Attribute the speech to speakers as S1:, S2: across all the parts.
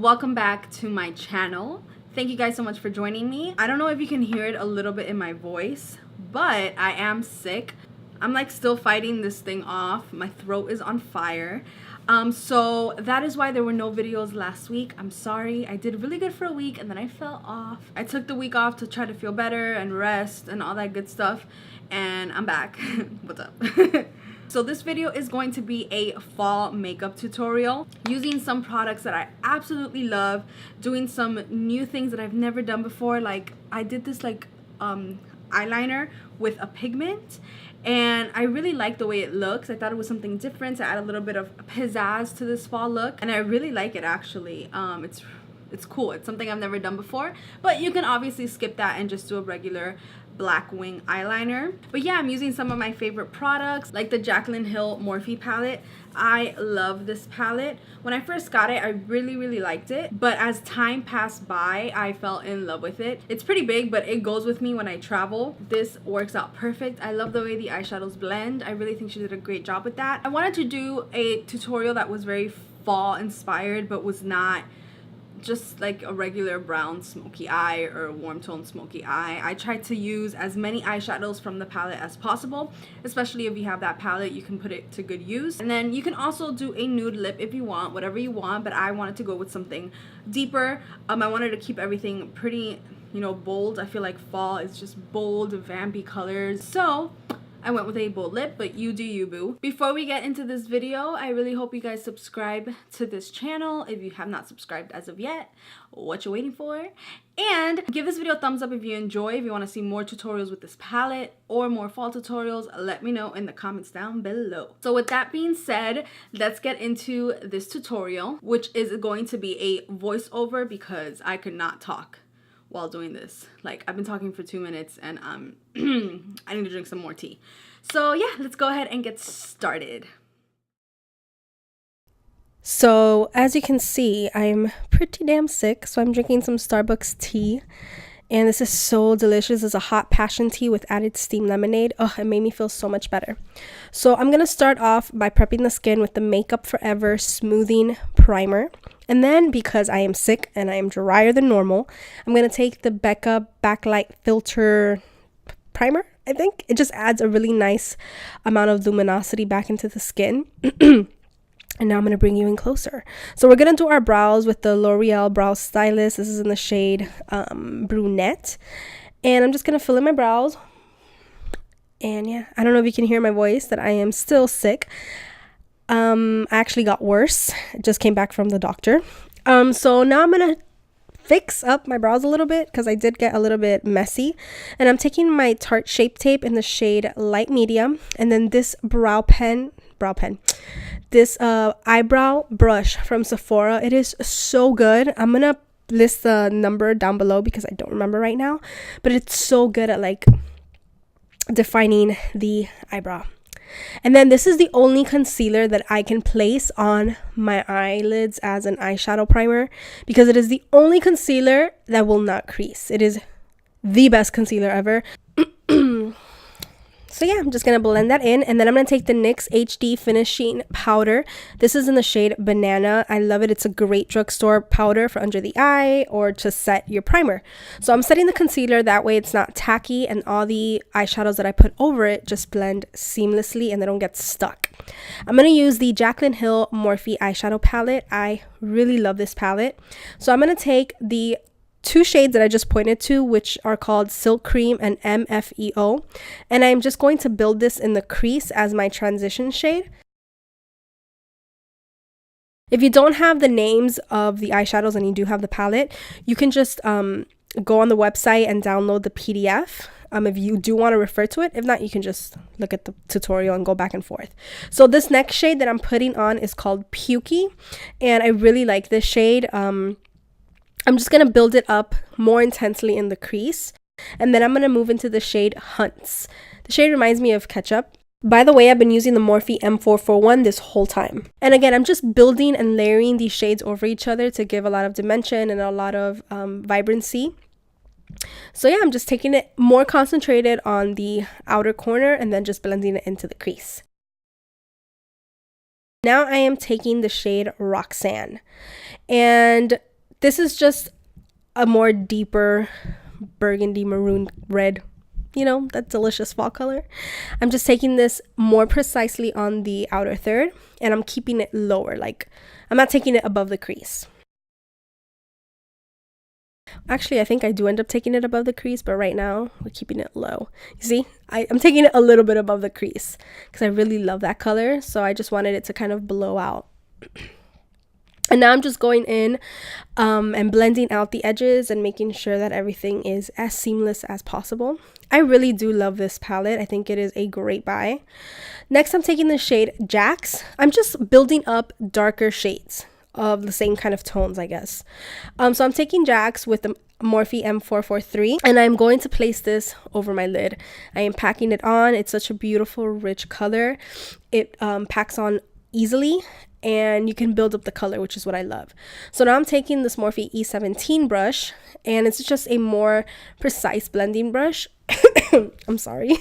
S1: welcome back to my channel. Thank you guys so much for joining me. I don't know if you can hear it a little bit in my voice, but I am sick. I'm like still fighting this thing off. My throat is on fire. So that is why there were no videos last week. I'm sorry. I did really good for a week and then I fell off. I took the week off to try to feel better and rest and all that good stuff, and I'm back. What's up? So this video is going to be a fall makeup tutorial using some products that I absolutely love, doing some new things that I've never done before. Like I did this eyeliner with a pigment, and I really like the way it looks. I thought it was something different to add a little bit of pizzazz to this fall look, and I really like it actually. It's cool. It's something I've never done before, but you can obviously skip that and just do a regular black wing eyeliner. But yeah, I'm using some of my favorite products like the Jaclyn Morphe palette. I love this palette. When I first got it, I really liked it, but as time passed by, I fell in love with it. It's pretty big, but it goes with me when I travel. This works out perfect. I love the way the eyeshadows blend. I really think she did a great job with that. I wanted to do a tutorial that was very fall inspired, but was not just like a regular brown smoky eye or a warm tone smoky eye. I tried to use as many eyeshadows from the palette as possible, especially if you have that palette, you can put it to good use. And then you can also do a nude lip if you want, whatever you want, but I wanted to go with something deeper. I wanted to keep everything pretty, you know, bold. I feel like fall is just bold, vampy colors, so I went with a bold lip, but you do you, boo. Before we get into this video, I really hope you guys subscribe to this channel. If you have not subscribed as of yet, what you waiting for? And give this video a thumbs up if you enjoy. If you want to see more tutorials with this palette or more fall tutorials, let me know in the comments down below. So with that being said, let's get into this tutorial, which is going to be a voiceover because I could not talk while doing this. Like, I've been talking for 2 minutes and I need to drink some more tea. So yeah, let's go ahead and get started.
S2: So as you can see, I'm pretty damn sick, so I'm drinking some Starbucks tea, and this is so delicious. It's a hot passion tea with added steamed lemonade. Oh, it made me feel so much better. So I'm gonna start off by prepping the skin with the Makeup Forever Smoothing Primer. And then, because I am sick and I am drier than normal, I'm going to take the Becca Backlight Filter Primer, I think. It just adds a really nice amount of luminosity back into the skin. And now I'm going to bring you in closer. So we're going to do our brows with the Loreal Brow Stylist. This is in the shade Brunette. And I'm just going to fill in my brows. And yeah, I don't know if you can hear my voice, that I am still sick. I actually got worse. I just came back from the doctor. So now I'm gonna fix up my brows a little bit because I did get a little bit messy, and I'm taking my Tarte Shape Tape in the shade Light Medium, and then this this eyebrow brush from Sephora. It is so good. I'm gonna list the number down below because I don't remember right now, but it's so good at like defining the eyebrow. And then this is the only concealer that I can place on my eyelids as an eyeshadow primer because it is the only concealer that will not crease. It is the best concealer ever. So yeah, I'm just going to blend that in, and then I'm going to take the NYX HD Finishing Powder. This is in the shade Banana. I love it. It's a great drugstore powder for under the eye or to set your primer. So I'm setting the concealer, that way it's not tacky and all the eyeshadows that I put over it just blend seamlessly and they don't get stuck. I'm going to use the Jaclyn Morphe eyeshadow palette. I really love this palette. So I'm going to take the two shades that I just pointed to, which are called Silk Cream and MFEO, and I'm just going to build this in the crease as my transition shade. If you don't have the names of the eyeshadows and you do have the palette, you can just go on the website and download the PDF if you do want to refer to it. If not, you can just look at the tutorial and go back and forth. So this next shade that I'm putting on is called Pukey, and I really like this shade. I'm just going to build it up more intensely in the crease. And then I'm going to move into the shade Hunts. The shade reminds me of ketchup. By the way, I've been using the Morphe M441 this whole time. And again, I'm just building and layering these shades over each other to give a lot of dimension and a lot of vibrancy. So yeah, I'm just taking it more concentrated on the outer corner and then just blending it into the crease. Now I am taking the shade Roxanne. And This is just a more deeper burgundy maroon red, you know, that delicious fall color. I'm just taking this more precisely on the outer third, and I'm keeping it lower. Like, I'm not taking it above the crease. Actually, I think I do end up taking it above the crease, but right now we're keeping it low. You see, I'm taking it a little bit above the crease because I really love that color. So I just wanted it to kind of blow out. And now I'm just going in and blending out the edges and making sure that everything is as seamless as possible. I really do love this palette. I think it is a great buy. Next, I'm taking the shade Jacz. I'm just building up darker shades of the same kind of tones, I guess. So I'm taking Jacz with the Morphe M443, and I'm going to place this over my lid. I am packing it on. It's such a beautiful, rich color. It packs on easily, and you can build up the color, which is what I love. So now I'm taking this Morphe E17 brush, and it's just a more precise blending brush. I'm sorry.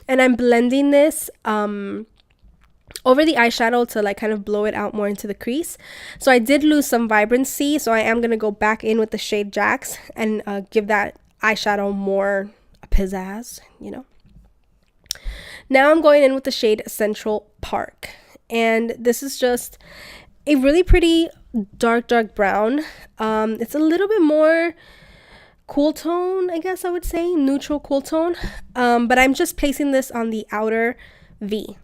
S2: And I'm blending this over the eyeshadow to like kind of blow it out more into the crease. So I did lose some vibrancy, so I am going to go back in with the shade Jacz and give that eyeshadow more pizzazz, you know. Now I'm going in with the shade Central Park, and this is just a really pretty dark brown. It's a little bit more cool tone, I guess I would say, neutral cool tone, but I'm just placing this on the outer V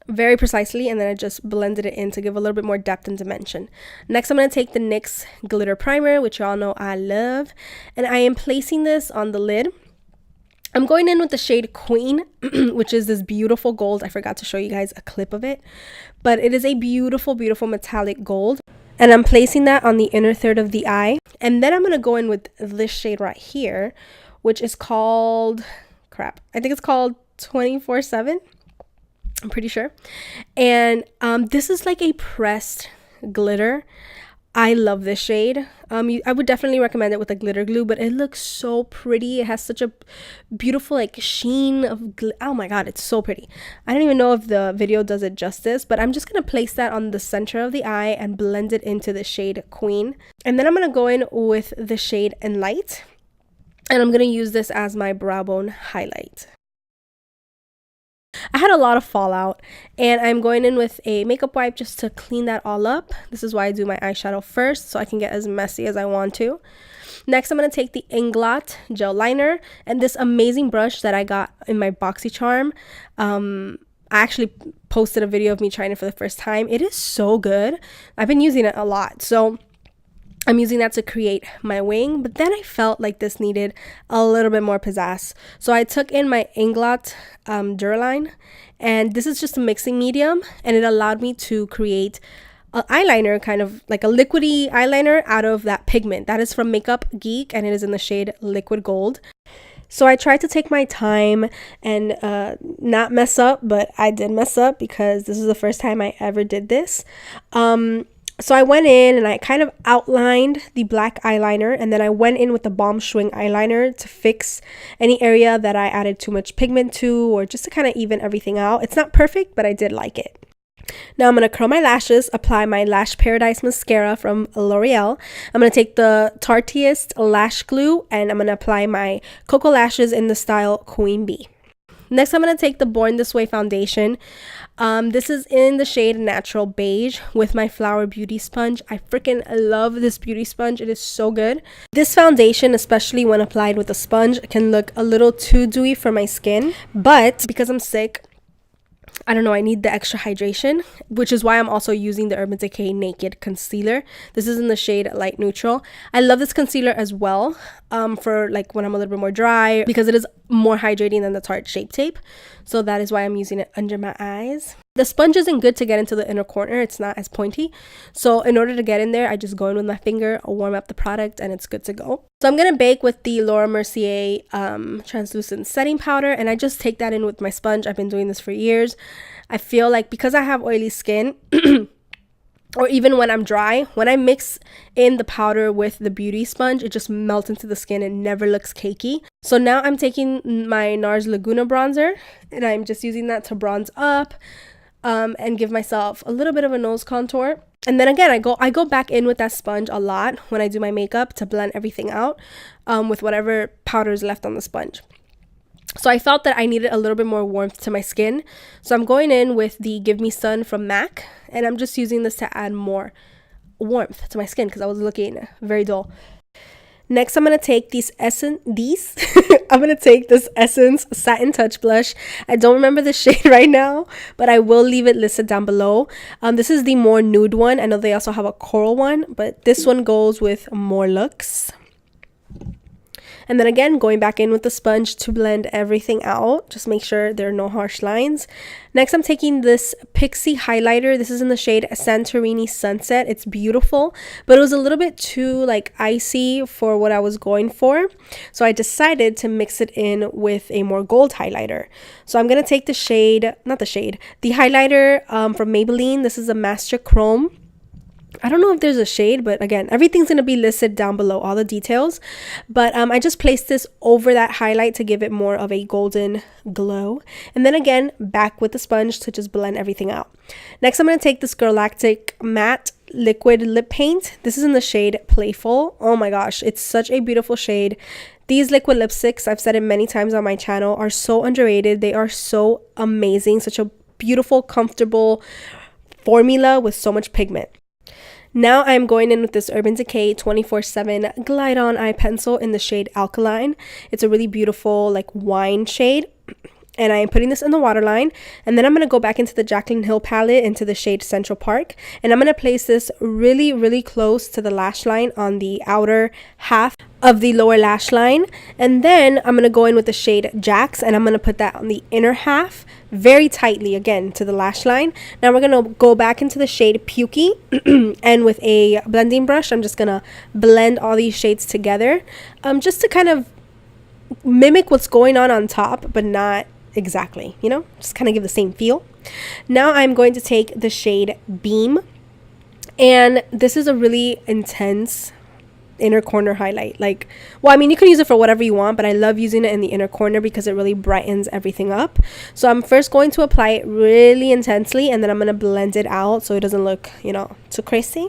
S2: very precisely, and then I just blended it in to give a little bit more depth and dimension. Next, I'm going to take the NYX Glitter Primer, which y'all know I love, and I am placing this on the lid. I'm going in with the shade Queen, which is this beautiful gold. I forgot to show you guys a clip of it, but it is a beautiful, beautiful metallic gold. And I'm placing that on the inner third of the eye. And then I'm going to go in with this shade right here, which is called, I think it's called 24/7. I'm pretty sure. And this is like a pressed glitter. I love this shade. I would definitely recommend it with a glitter glue, but it looks so pretty. It has such a beautiful like sheen of oh my god, it's so pretty. I don't even know if the video does it justice, but I'm just going to place that on the center of the eye and blend it into the shade Queen. And then I'm going to go in with the shade Enlight, and I'm going to use this as my brow bone highlight. I had a lot of fallout, and I'm going in with a makeup wipe just to clean that all up. This is why I do my eyeshadow first, so I can get as messy as I want to. Next, I'm going to take the Inglot gel liner and this amazing brush that I got in my BoxyCharm. I actually posted a video of me trying it for the first time. It is so good. I've been using it a lot, so I'm using that to create my wing, but then I felt like this needed a little bit more pizzazz. So I took in my Inglot Duraline, and this is just a mixing medium, and it allowed me to create an eyeliner, kind of like a liquidy eyeliner out of that pigment. That is from Makeup Geek, and it is in the shade Liquid Gold. So I tried to take my time and not mess up, but I did mess up because this is the first time I ever did this. So I went in and I kind of outlined the black eyeliner, and then I went in with the Balm Schwing eyeliner to fix any area that I added too much pigment to, or just to kind of even everything out. It's not perfect, but I did like it. Now I'm going to curl my lashes, apply my Lash Paradise mascara from Loreal. I'm going to take the Tarteist lash glue, and I'm going to apply my Cocoa lashes in the style Queen Bee. Next, I'm going to take the Born This Way foundation. This is in the shade Natural Beige with my Flower Beauty sponge. I freaking love this beauty sponge. It is so good. This foundation, especially when applied with a sponge, can look a little too dewy for my skin. But because I'm sick, I don't know, I need the extra hydration, which is why I'm also using the Urban Decay Naked Concealer. This is in the shade Light Neutral. I love this concealer as well for like when I'm a little bit more dry, because it is more hydrating than the Tarte Shape Tape. So that is why I'm using it under my eyes. The sponge isn't good to get into the inner corner. It's not as pointy. So in order to get in there, I just go in with my finger, warm up the product, and it's good to go. So I'm going to bake with the Laura Mercier translucent setting powder, and I just take that in with my sponge. I've been doing this for years. I feel like because I have oily skin, or even when I'm dry, when I mix in the powder with the beauty sponge, it just melts into the skin and never looks cakey. So now I'm taking my NARS Laguna bronzer, and I'm just using that to bronze up and give myself a little bit of a nose contour. And then again, I go back in with that sponge a lot when I do my makeup to blend everything out with whatever powder is left on the sponge. So I felt that I needed a little bit more warmth to my skin. So I'm going in with the Give Me Sun from MAC, and I'm just using this to add more warmth to my skin because I was looking very dull. Next, I'm going to take I'm going to take this Essence Satin Touch Blush. I don't remember the shade right now, but I will leave it listed down below. This is the more nude one. I know they also have a coral one, but this one goes with more looks. And then again, going back in with the sponge to blend everything out. Just make sure there are no harsh lines. Next, I'm taking this Pixie highlighter. This is in the shade Santorini Sunset. It's beautiful, but it was a little bit too like icy for what I was going for. So I decided to mix it in with a more gold highlighter. So I'm going to take the highlighter from Maybelline. This is a Master Chrome. I don't know if there's a shade, but again, everything's going to be listed down below, all the details. But I just placed this over that highlight to give it more of a golden glow. And then again, back with the sponge to just blend everything out. Next, I'm going to take this Galactic Matte Liquid Lip Paint. This is in the shade Playful. Oh my gosh, it's such a beautiful shade. These liquid lipsticks, I've said it many times on my channel, are so underrated. They are so amazing. Such a beautiful, comfortable formula with so much pigment. Now I'm going in with this Urban Decay 24/7 Glide On Eye Pencil in the shade Alkaline. It's a really beautiful like wine shade. And I am putting this in the waterline. And then I'm going to go back into the Jaclyn Hill palette into the shade Central Park. And I'm going to place this really, really close to the lash line on the outer half of the lower lash line. And then I'm going to go in with the shade Jacz. And I'm going to put that on the inner half very tightly again to the lash line. Now we're going to go back into the shade Pukey. And with a blending brush, I'm just going to blend all these shades together. Just to kind of mimic what's going on top, but not exactly, you know, just kind of give the same feel. Now I'm going to take the shade Beam, and this is a really intense inner corner highlight. Like, well, I mean, you can use it for whatever you want, but I love using it in the inner corner because it really brightens everything up. So I'm first going to apply it really intensely, and then I'm going to blend it out so it doesn't look, you know, too crazy.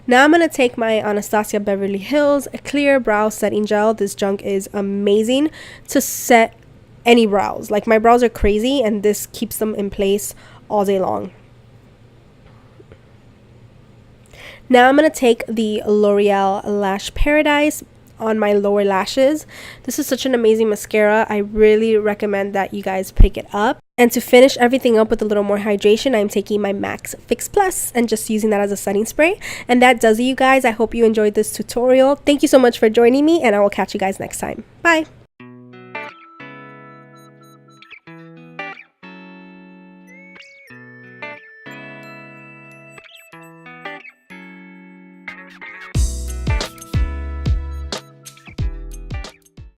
S2: Now I'm going to take my Anastasia Beverly Hills Clear Brow Setting Gel. This junk is amazing to set any brows. Like, my brows are crazy, and this keeps them in place all day long. Now I'm going to take the L'Oreal Lash Paradise on my lower lashes. This is such an amazing mascara. I really recommend that you guys pick it up. And to finish everything up with a little more hydration, I'm taking my MAC Fix Plus and just using that as a setting spray. And that does it, you guys. I hope you enjoyed this tutorial. Thank you so much for joining me, and I will catch you guys next time. Bye!